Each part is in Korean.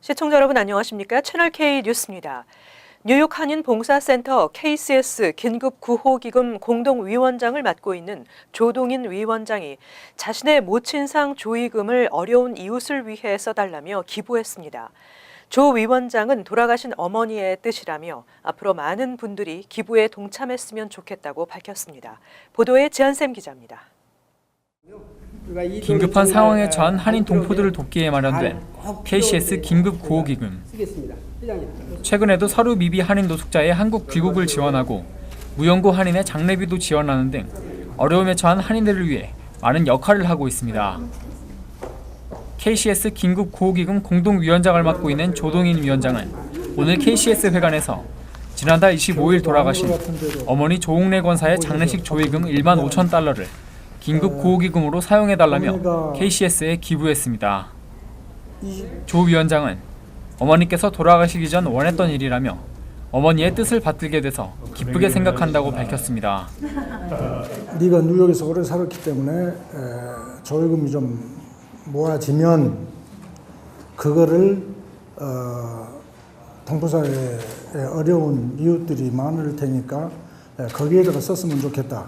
시청자 여러분 안녕하십니까? 채널K 뉴스입니다. 뉴욕 한인봉사센터 KCS 긴급구호기금 공동위원장을 맡고 있는 조동인 위원장이 자신의 모친상 조의금을 어려운 이웃을 위해 써달라며 기부했습니다. 조 위원장은 돌아가신 어머니의 뜻이라며 앞으로 많은 분들이 기부에 동참했으면 좋겠다고 밝혔습니다. 보도에 지한샘 기자입니다. 긴급한 상황에 처한 한인 동포들을 돕기 위해 마련된 KCS 긴급구호기금. 최근에도 서류 미비 한인 노숙자의 한국 귀국을 지원하고 무연고 한인의 장례비도 지원하는 등 어려움에 처한 한인들을 위해 많은 역할을 하고 있습니다. KCS 긴급구호기금 공동위원장을 맡고 있는 조동인 위원장은 오늘 KCS 회관에서 지난달 25일 돌아가신 어머니 조옥래 권사의 장례식 조의금 1만 5천 달러를 긴급구호기금으로 사용해달라며 KCS에 기부했습니다. 조 위원장은 어머니께서 돌아가시기 전 원했던 일이라며 어머니의 뜻을 받들게 돼서 기쁘게 생각한다고 밝혔습니다. 네가 뉴욕에서 오래 살았기 때문에 조의금이 좀 모아지면 그거를 동포사회에 어려운 이웃들이 많을 테니까 거기에다가 썼으면 좋겠다.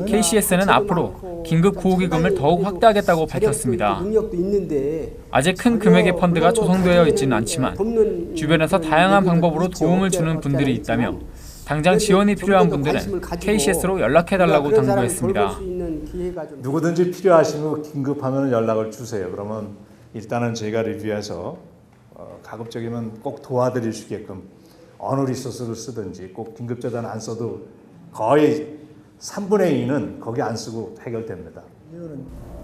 KCS는 앞으로 긴급구호기금을 더욱 확대하겠다고 밝혔습니다. 아직 큰 금액의 펀드가 조성되어 있지는 않지만 주변에서 다양한 방법으로 도움을 주는 분들이 있다며 당장 지원이 필요한 분들은 KCS로 연락해달라고 당부했습니다. 누구든지 필요하시면 긴급하면 연락을 주세요. 그러면 일단은 저희가 리뷰해서 가급적이면 꼭 도와드릴 수 있게끔 어느 리소스를 쓰든지 꼭 긴급재단 안 써도 거의 3분의 2는 거기 안 쓰고 해결됩니다.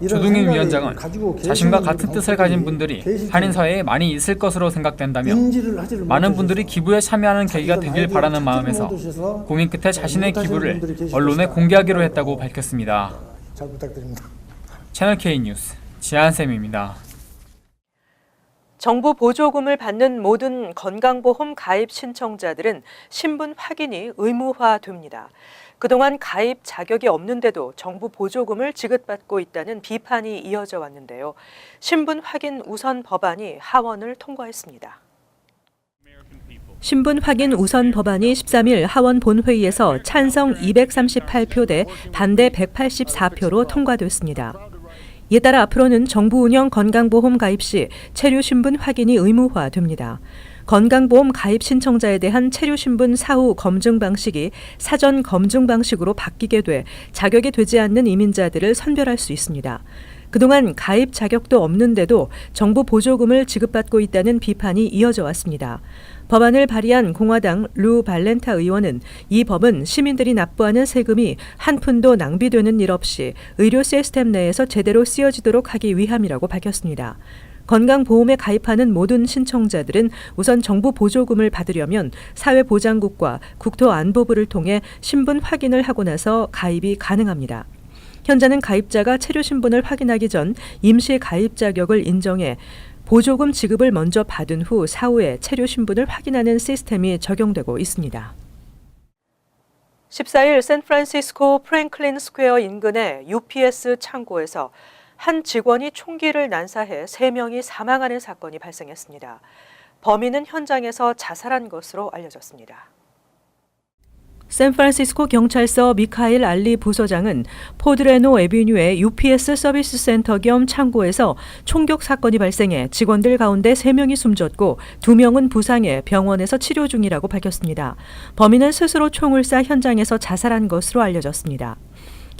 조동인 위원장은 자신과 같은 뜻을 가진 분들이 한인사회에 많이 있을 것으로 생각된다며 많은 분들이 기부에 참여하는 계기가 되길 바라는 마음에서 고민 끝에 자신의 기부를 언론에 공개하기로 했다고 밝혔습니다. 잘 부탁드립니다. 채널K 뉴스 지한샘입니다. 정부 보조금을 받는 모든 건강보험 가입 신청자들은 신분 확인이 의무화됩니다. 그동안 가입 자격이 없는데도 정부 보조금을 지급받고 있다는 비판이 이어져 왔는데요. 신분 확인 우선 법안이 하원을 통과했습니다. 신분 확인 우선 법안이 13일 하원 본회의에서 찬성 238표 대 반대 184표로 통과됐습니다. 이에 따라 앞으로는 정부 운영 건강보험 가입 시 체류 신분 확인이 의무화됩니다. 건강보험 가입 신청자에 대한 체류 신분 사후 검증 방식이 사전 검증 방식으로 바뀌게 돼 자격이 되지 않는 이민자들을 선별할 수 있습니다. 그동안 가입 자격도 없는데도 정부 보조금을 지급받고 있다는 비판이 이어져 왔습니다. 법안을 발의한 공화당 루 발렌타 의원은 이 법은 시민들이 납부하는 세금이 한 푼도 낭비되는 일 없이 의료 시스템 내에서 제대로 쓰여지도록 하기 위함이라고 밝혔습니다. 건강보험에 가입하는 모든 신청자들은 우선 정부 보조금을 받으려면 사회보장국과 국토안보부를 통해 신분 확인을 하고 나서 가입이 가능합니다. 현재는 가입자가 체류 신분을 확인하기 전 임시 가입 자격을 인정해 보조금 지급을 먼저 받은 후 사후에 체류 신분을 확인하는 시스템이 적용되고 있습니다. 14일 샌프란시스코 프랭클린 스퀘어 인근의 UPS 창고에서 한 직원이 총기를 난사해 3명이 사망하는 사건이 발생했습니다. 범인은 현장에서 자살한 것으로 알려졌습니다. 샌프란시스코 경찰서 미카엘 알리 부서장은 포드레노 애비뉴의 UPS 서비스 센터 겸 창고에서 총격 사건이 발생해 직원들 가운데 3명이 숨졌고 2명은 부상해 병원에서 치료 중이라고 밝혔습니다. 범인은 스스로 총을 쏴 현장에서 자살한 것으로 알려졌습니다.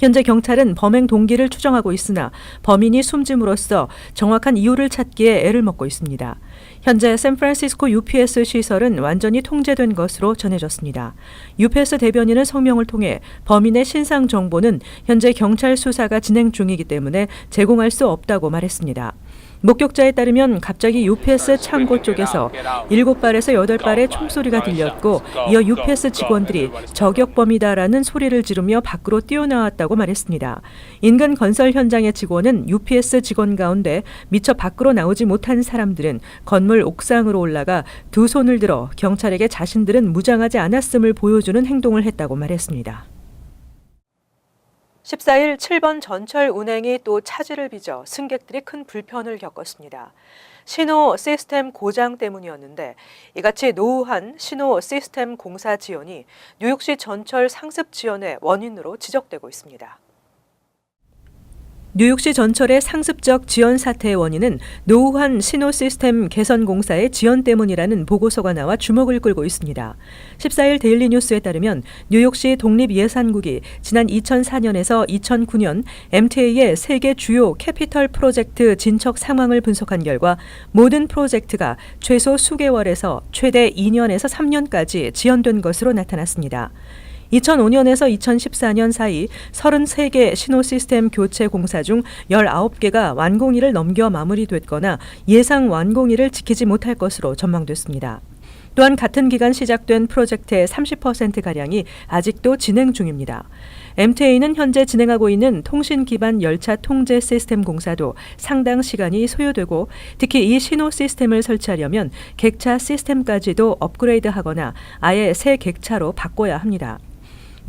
현재 경찰은 범행 동기를 추정하고 있으나 범인이 숨짐으로써 정확한 이유를 찾기에 애를 먹고 있습니다. 현재 샌프란시스코 UPS 시설은 완전히 통제된 것으로 전해졌습니다. UPS 대변인은 성명을 통해 범인의 신상 정보는 현재 경찰 수사가 진행 중이기 때문에 제공할 수 없다고 말했습니다. 목격자에 따르면 갑자기 UPS 창고 쪽에서 7발에서 8발의 총소리가 들렸고 이어 UPS 직원들이 저격범이다라는 소리를 지르며 밖으로 뛰어나왔다고 말했습니다. 인근 건설 현장의 직원은 UPS 직원 가운데 미처 밖으로 나오지 못한 사람들은 건물 옥상으로 올라가 두 손을 들어 경찰에게 자신들은 무장하지 않았음을 보여주는 행동을 했다고 말했습니다. 14일 7번 전철 운행이 또 차질을 빚어 승객들이 큰 불편을 겪었습니다. 신호 시스템 고장 때문이었는데 이같이 노후한 신호 시스템 공사 지연이 뉴욕시 전철 상습 지연의 원인으로 지적되고 있습니다. 뉴욕시 전철의 상습적 지연 사태의 원인은 노후한 신호 시스템 개선 공사의 지연 때문이라는 보고서가 나와 주목을 끌고 있습니다. 14일 데일리 뉴스에 따르면 뉴욕시 독립예산국이 지난 2004년에서 2009년 MTA의 세계 주요 캐피털 프로젝트 진척 상황을 분석한 결과 모든 프로젝트가 최소 수개월에서 최대 2년에서 3년까지 지연된 것으로 나타났습니다. 2005년에서 2014년 사이 33개 신호 시스템 교체 공사 중 19개가 완공일을 넘겨 마무리됐거나 예상 완공일을 지키지 못할 것으로 전망됐습니다. 또한 같은 기간 시작된 프로젝트의 30%가량이 아직도 진행 중입니다. MTA는 현재 진행하고 있는 통신 기반 열차 통제 시스템 공사도 상당 시간이 소요되고 특히 이 신호 시스템을 설치하려면 객차 시스템까지도 업그레이드하거나 아예 새 객차로 바꿔야 합니다.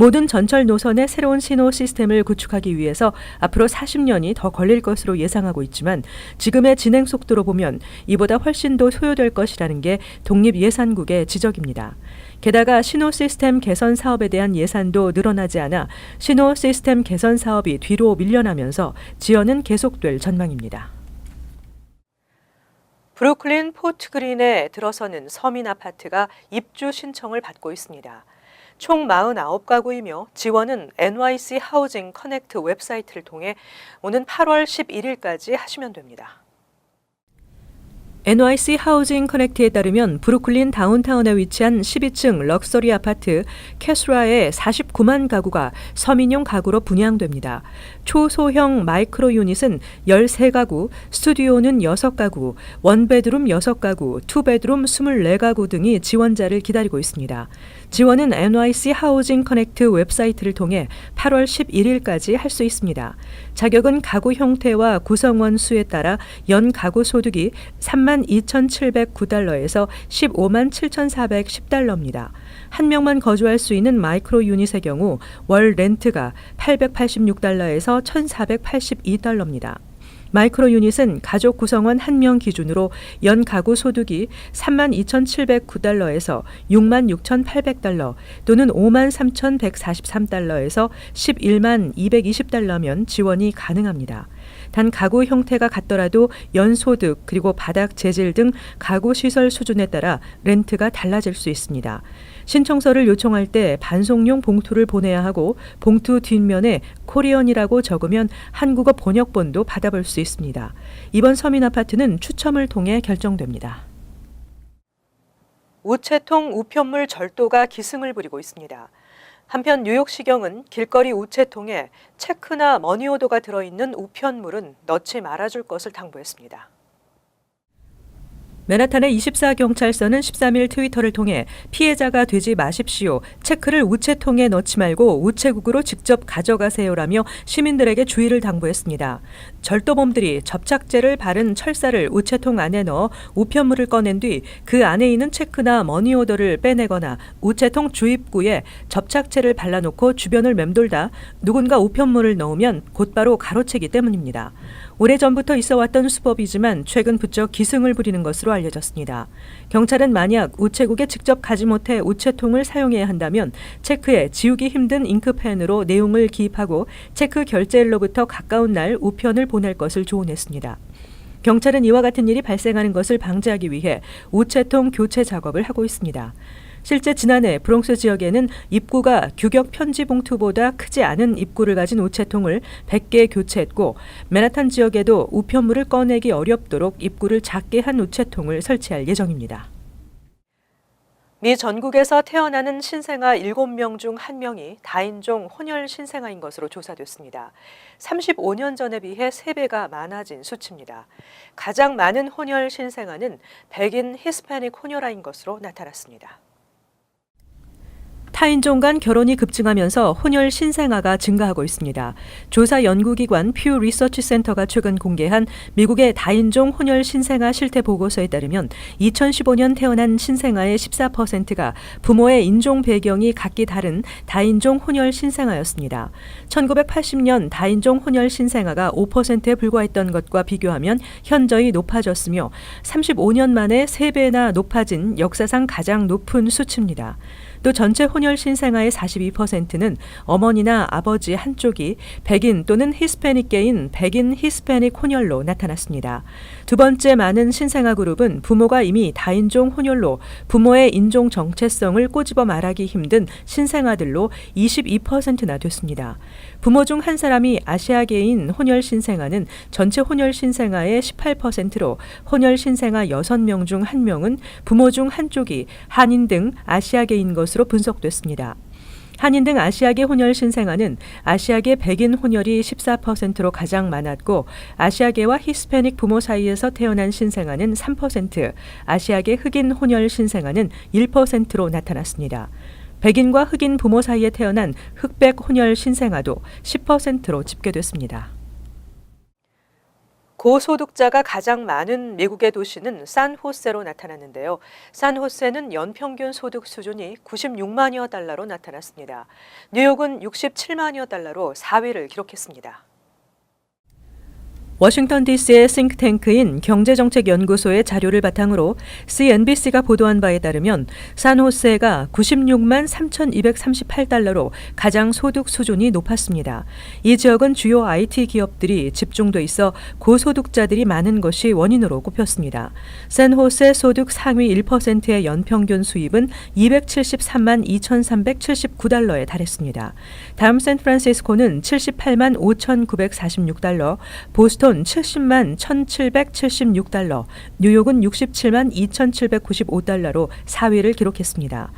모든 전철 노선의 새로운 신호 시스템을 구축하기 위해서 앞으로 40년이 더 걸릴 것으로 예상하고 있지만 지금의 진행 속도로 보면 이보다 훨씬 더 소요될 것이라는 게 독립예산국의 지적입니다. 게다가 신호 시스템 개선 사업에 대한 예산도 늘어나지 않아 신호 시스템 개선 사업이 뒤로 밀려나면서 지연은 계속될 전망입니다. 브루클린 포트그린에 들어서는 서민 아파트가 입주 신청을 받고 있습니다. 총 49가구이며 지원은 NYC 하우징 커넥트 웹사이트를 통해 오는 8월 11일까지 하시면 됩니다. NYC 하우징 커넥트에 따르면 브루클린 다운타운에 위치한 12층 럭셔리 아파트 캐스라의 49만 가구가 서민용 가구로 분양됩니다. 초소형 마이크로 유닛은 13가구, 스튜디오는 6가구, 원베드룸 6가구, 투베드룸 24가구 등이 지원자를 기다리고 있습니다. 지원은 NYC 하우징 커넥트 웹사이트를 통해 8월 11일까지 할 수 있습니다. 자격은 가구 형태와 구성원 수에 따라 연 가구 소득이 32,709달러에서 157,410달러입니다. 한 명만 거주할 수 있는 마이크로 유닛의 경우 월 렌트가 886달러에서 1,482달러입니다. 마이크로 유닛은 가족 구성원 1명 기준으로 연 가구 소득이 32,709달러에서 66,800달러 또는 53,143달러에서 112,220달러면 지원이 가능합니다. 단 가구 형태가 같더라도 연소득 그리고 바닥 재질 등 가구 시설 수준에 따라 렌트가 달라질 수 있습니다. 신청서를 요청할 때 반송용 봉투를 보내야 하고 봉투 뒷면에 코리언이라고 적으면 한국어 번역본도 받아볼 수 있습니다. 이번 서민 아파트는 추첨을 통해 결정됩니다. 우체통 우편물 절도가 기승을 부리고 있습니다. 한편 뉴욕시경은 길거리 우체통에 체크나 머니오더가 들어있는 우편물은 넣지 말아줄 것을 당부했습니다. 맨하탄의 24경찰서는 13일 트위터를 통해 피해자가 되지 마십시오. 체크를 우체통에 넣지 말고 우체국으로 직접 가져가세요라며 시민들에게 주의를 당부했습니다. 절도범들이 접착제를 바른 철사를 우체통 안에 넣어 우편물을 꺼낸 뒤 그 안에 있는 체크나 머니오더를 빼내거나 우체통 주입구에 접착제를 발라놓고 주변을 맴돌다 누군가 우편물을 넣으면 곧바로 가로채기 때문입니다. 오래전부터 있어왔던 수법이지만 최근 부쩍 기승을 부리는 것으로 알려졌습니다. 경찰은 만약 우체국에 직접 가지 못해 우체통을 사용해야 한다면 체크에 지우기 힘든 잉크펜으로 내용을 기입하고 체크 결제일로부터 가까운 날 우편을 보낼 것을 조언했습니다. 경찰은 이와 같은 일이 발생하는 것을 방지하기 위해 우체통 교체 작업을 하고 있습니다. 실제 지난해 브롱스 지역에는 입구가 규격 편지 봉투보다 크지 않은 입구를 가진 우체통을 100개 교체했고 맨하탄 지역에도 우편물을 꺼내기 어렵도록 입구를 작게 한 우체통을 설치할 예정입니다. 미 전국에서 태어나는 신생아 7명 중 1명이 다인종 혼혈 신생아인 것으로 조사됐습니다. 35년 전에 비해 3배가 많아진 수치입니다. 가장 많은 혼혈 신생아는 백인 히스패닉 혼혈아인 것으로 나타났습니다. 타인종 간 결혼이 급증하면서 혼혈 신생아가 증가하고 있습니다. 조사 연구기관 퓨 리서치 센터가 최근 공개한 미국의 다인종 혼혈 신생아 실태 보고서에 따르면 2015년 태어난 신생아의 14%가 부모의 인종 배경이 각기 다른 다인종 혼혈 신생아였습니다. 1980년 다인종 혼혈 신생아가 5%에 불과했던 것과 비교하면 현저히 높아졌으며 35년 만에 3배나 높아진 역사상 가장 높은 수치입니다. 또 전체 혼혈 신생아의 42%는 어머니나 아버지 한쪽이 백인 또는 히스패닉계인 백인 히스패닉 혼혈로 나타났습니다. 두 번째 많은 신생아 그룹은 부모가 이미 다인종 혼혈로 부모의 인종 정체성을 꼬집어 말하기 힘든 신생아들로 22%나 됐습니다. 부모 중 한 사람이 아시아계인 혼혈 신생아는 전체 혼혈 신생아의 18%로 혼혈 신생아 6명 중 1명은 부모 중 한쪽이 한인 등 아시아계인 것으로 분석됐습니다. 한인 등 아시아계 혼혈 신생아는 아시아계 백인 혼혈이 14%로 가장 많았고 아시아계와 히스패닉 부모 사이에서 태어난 신생아는 3%, 아시아계 흑인 혼혈 신생아는 1%로 나타났습니다. 백인과 흑인 부모 사이에 태어난 흑백 혼혈 신생아도 10%로 집계됐습니다. 고소득자가 가장 많은 미국의 도시는 산호세로 나타났는데요. 산호세는 연평균 소득 수준이 96만여 달러로 나타났습니다. 뉴욕은 67만여 달러로 4위를 기록했습니다. 워싱턴 DC의 싱크탱크인 경제정책연구소의 자료를 바탕으로 CNBC가 보도한 바에 따르면 산호세가 96만 3,238달러로 가장 소득 수준이 높았습니다. 이 지역은 주요 IT 기업들이 집중돼 있어 고소득자들이 많은 것이 원인으로 꼽혔습니다. 샌호세 소득 상위 1%의 연평균 수입은 273만 2,379달러에 달했습니다. 다음 샌프란시스코는 78만 5,946달러, 보스턴 70만 1,776달러, 뉴욕은 67만 2,795달러로 4위를 기록했습니다.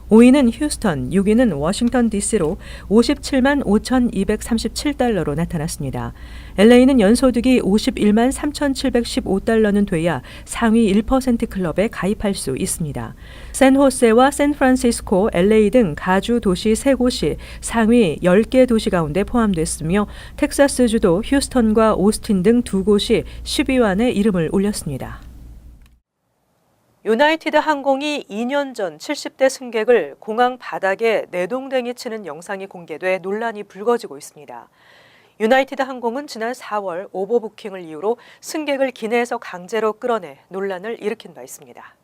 5위는 휴스턴, 6위는 워싱턴 DC로 57만 5,237달러로 나타났습니다. LA는 연소득이 51만 3,715달러는 돼야 상위 1% 클럽에 가입할 수 있습니다. 샌호세와 샌프란시스코, LA 등 가주 도시 3곳이 상위 10개 도시 가운데 포함됐으며 텍사스주도 휴스턴과 오스틴 등 2곳이 10위 안에 이름을 올렸습니다. 유나이티드 항공이 2년 전 70대 승객을 공항 바닥에 내동댕이 치는 영상이 공개돼 논란이 불거지고 있습니다. 유나이티드 항공은 지난 4월 오버부킹을 이유로 승객을 기내에서 강제로 끌어내 논란을 일으킨 바 있습니다.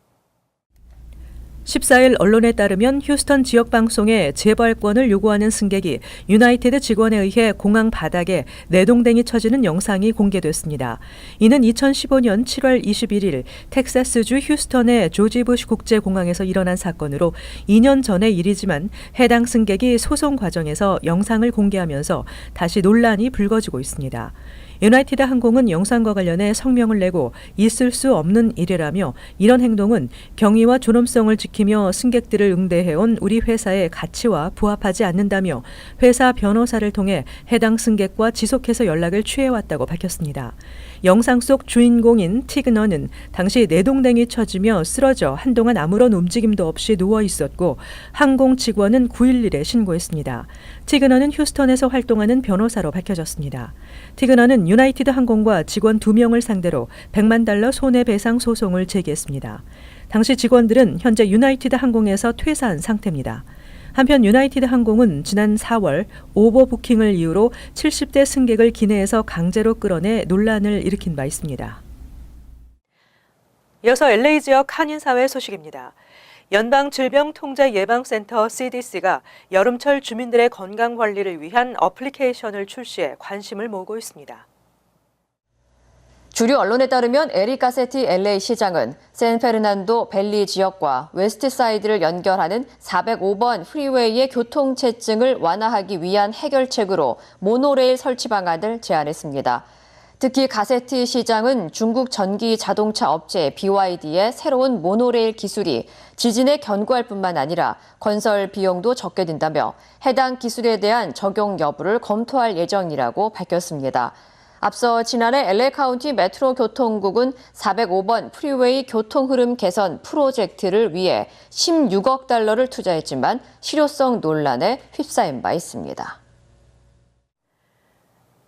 14일 언론에 따르면 휴스턴 지역 방송에 재발권을 요구하는 승객이 유나이티드 직원에 의해 공항 바닥에 내동댕이 쳐지는 영상이 공개됐습니다. 이는 2015년 7월 21일 텍사스주 휴스턴의 조지 부시 국제공항에서 일어난 사건으로 2년 전의 일이지만 해당 승객이 소송 과정에서 영상을 공개하면서 다시 논란이 불거지고 있습니다. 유나이티드 항공은 영상과 관련해 성명을 내고 있을 수 없는 일이라며 이런 행동은 경위와 존엄성을 지키며 승객들을 응대해온 우리 회사의 가치와 부합하지 않는다며 회사 변호사를 통해 해당 승객과 지속해서 연락을 취해왔다고 밝혔습니다. 영상 속 주인공인 티그너는 당시 내동댕이 쳐지며 쓰러져 한동안 아무런 움직임도 없이 누워 있었고 항공 직원은 911에 신고했습니다. 티그너는 휴스턴에서 활동하는 변호사로 밝혀졌습니다. 티그너는 유나이티드 항공과 직원 2명을 상대로 100만 달러 손해배상 소송을 제기했습니다. 당시 직원들은 현재 유나이티드 항공에서 퇴사한 상태입니다. 한편 유나이티드 항공은 지난 4월 오버부킹을 이유로 70대 승객을 기내에서 강제로 끌어내 논란을 일으킨 바 있습니다. 이어서 LA 지역 한인사회 소식입니다. 연방질병통제예방센터 CDC가 여름철 주민들의 건강관리를 위한 어플리케이션을 출시해 관심을 모으고 있습니다. 주류 언론에 따르면 에릭 가세티 LA 시장은 샌페르난도 밸리 지역과 웨스트사이드를 연결하는 405번 프리웨이의 교통체증을 완화하기 위한 해결책으로 모노레일 설치 방안을 제안했습니다. 특히 가세티 시장은 중국 전기 자동차 업체 BYD의 새로운 모노레일 기술이 지진에 견고할 뿐만 아니라 건설 비용도 적게 든다며 해당 기술에 대한 적용 여부를 검토할 예정이라고 밝혔습니다. 앞서 지난해 LA 카운티 메트로 교통국은 405번 프리웨이 교통흐름 개선 프로젝트를 위해 16억 달러를 투자했지만 실효성 논란에 휩싸인 바 있습니다.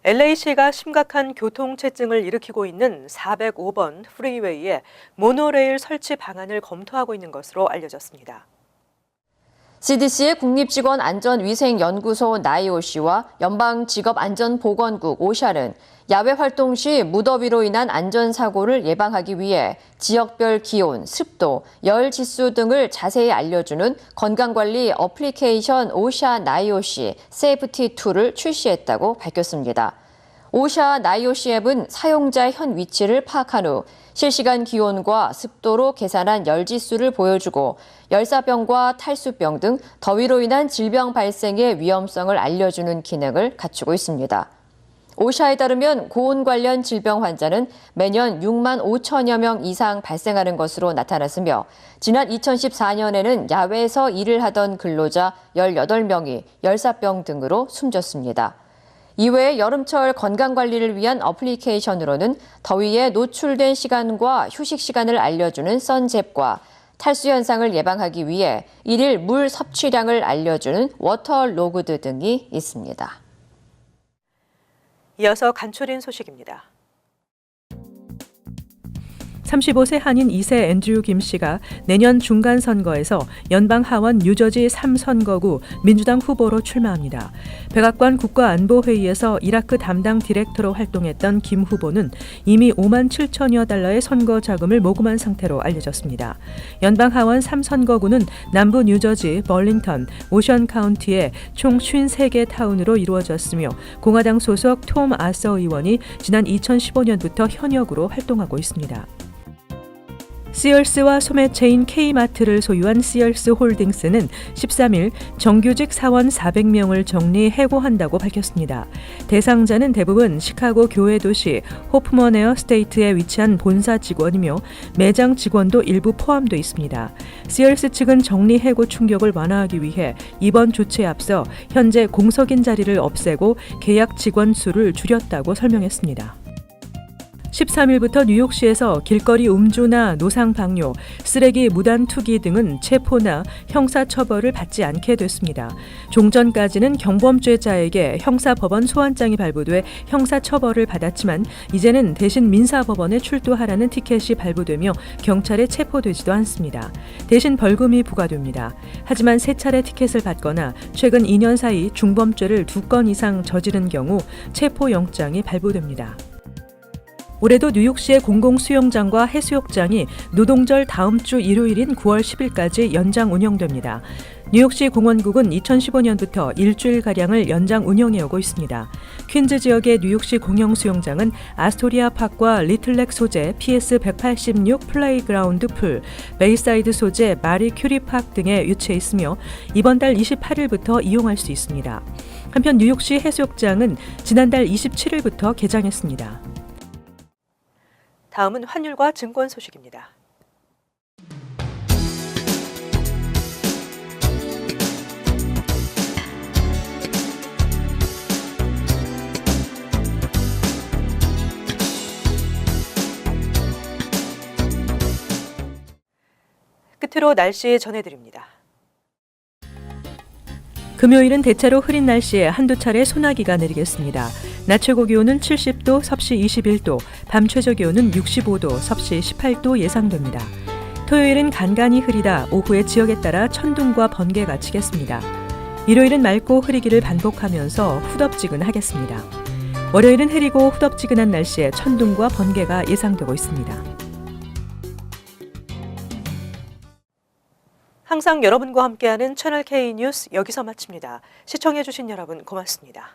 LA시가 심각한 교통체증을 일으키고 있는 405번 프리웨이에 모노레일 설치 방안을 검토하고 있는 것으로 알려졌습니다. CDC의 국립직원안전위생연구소 나이오시와 연방직업안전보건국 오샤는 야외 활동 시 무더위로 인한 안전사고를 예방하기 위해 지역별 기온, 습도, 열 지수 등을 자세히 알려주는 건강관리 어플리케이션 오샤 나이오시 세이프티2를 출시했다고 밝혔습니다. 오샤 나이오시 앱은 사용자의 현 위치를 파악한 후 실시간 기온과 습도로 계산한 열 지수를 보여주고 열사병과 탈수병 등 더위로 인한 질병 발생의 위험성을 알려주는 기능을 갖추고 있습니다. 오샤에 따르면 고온 관련 질병 환자는 매년 6만 5천여 명 이상 발생하는 것으로 나타났으며 지난 2014년에는 야외에서 일을 하던 근로자 18명이 열사병 등으로 숨졌습니다. 이외에 여름철 건강관리를 위한 어플리케이션으로는 더위에 노출된 시간과 휴식 시간을 알려주는 선잽과 탈수 현상을 예방하기 위해 일일 물 섭취량을 알려주는 워터 로그드 등이 있습니다. 이어서 간추린 소식입니다. 35세 한인 2세 앤드류 김 씨가 내년 중간선거에서 연방 하원 뉴저지 3선거구 민주당 후보로 출마합니다. 백악관 국가안보회의에서 이라크 담당 디렉터로 활동했던 김 후보는 이미 5만 7천여 달러의 선거 자금을 모금한 상태로 알려졌습니다. 연방 하원 3선거구는 남부 뉴저지, 벌링턴, 오션 카운티의 총 53개 타운으로 이루어졌으며 공화당 소속 톰 아서 의원이 지난 2015년부터 현역으로 활동하고 있습니다. 시얼스와 소매체인 K마트를 소유한 시얼스 홀딩스는 13일 정규직 사원 400명을 정리 해고한다고 밝혔습니다. 대상자는 대부분 시카고 교외 도시 호프먼에어 스테이트에 위치한 본사 직원이며 매장 직원도 일부 포함되어 있습니다. 시얼스 측은 정리 해고 충격을 완화하기 위해 이번 조치에 앞서 현재 공석인 자리를 없애고 계약 직원 수를 줄였다고 설명했습니다. 13일부터 뉴욕시에서 길거리 음주나 노상 방뇨, 쓰레기 무단 투기 등은 체포나 형사처벌을 받지 않게 됐습니다. 종전까지는 경범죄자에게 형사법원 소환장이 발부돼 형사처벌을 받았지만 이제는 대신 민사법원에 출두하라는 티켓이 발부되며 경찰에 체포되지도 않습니다. 대신 벌금이 부과됩니다. 하지만 3차례 티켓을 받거나 최근 2년 사이 중범죄를 2건 이상 저지른 경우 체포영장이 발부됩니다. 올해도 뉴욕시의 공공수영장과 해수욕장이 노동절 다음 주 일요일인 9월 10일까지 연장 운영됩니다. 뉴욕시 공원국은 2015년부터 일주일가량을 연장 운영해오고 있습니다. 퀸즈 지역의 뉴욕시 공영수영장은 아스토리아 파크와 리틀렉 소재 PS186 플레이그라운드 풀, 베이사이드 소재 마리 큐리 파크 등에 위치해 있으며 이번 달 28일부터 이용할 수 있습니다. 한편 뉴욕시 해수욕장은 지난달 27일부터 개장했습니다. 다음은 환율과 증권 소식입니다. 끝으로 날씨 전해드립니다. 금요일은 대체로 흐린 날씨에 한두 차례 소나기가 내리겠습니다. 낮 최고 기온은 70도, 섭씨 21도, 밤 최저 기온은 65도, 섭씨 18도 예상됩니다. 토요일은 간간히 흐리다 오후에 지역에 따라 천둥과 번개가 치겠습니다. 일요일은 맑고 흐리기를 반복하면서 후덥지근하겠습니다. 월요일은 흐리고 후덥지근한 날씨에 천둥과 번개가 예상되고 있습니다. 항상 여러분과 함께하는 채널 K 뉴스 여기서 마칩니다. 시청해주신 여러분 고맙습니다.